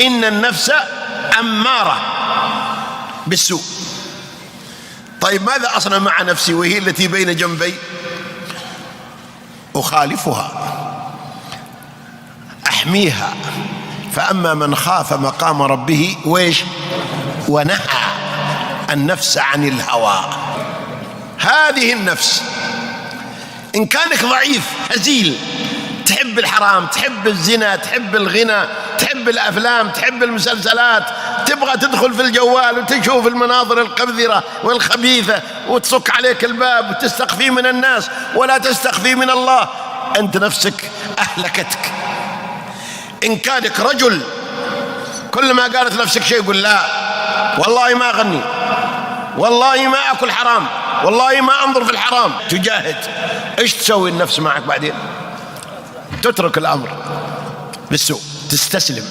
إن النفس أمارة بالسوء. طيب ماذا أصنع مع نفسي وهي التي بين جنبي؟ أخالفها، أحميها. فأما من خاف مقام ربه ويش ونهى النفس عن الهوى. هذه النفس إن كانك ضعيف هزيل، تحب الحرام، تحب الزنا، تحب الغنى، تحب الأفلام، تحب المسلسلات، تبغى تدخل في الجوال وتشوف المناظر القذرة والخبيثة وتصك عليك الباب وتستخفي من الناس ولا تستخفي من الله، أنت نفسك أهلكتك. إن كانك رجل كل ما قالت نفسك شيء يقول لا والله ما أغني، والله ما أكل حرام، والله ما أنظر في الحرام، تجاهد. إيش تسوي النفس معك بعدين؟ تترك الأمر بالسوء، تستسلم.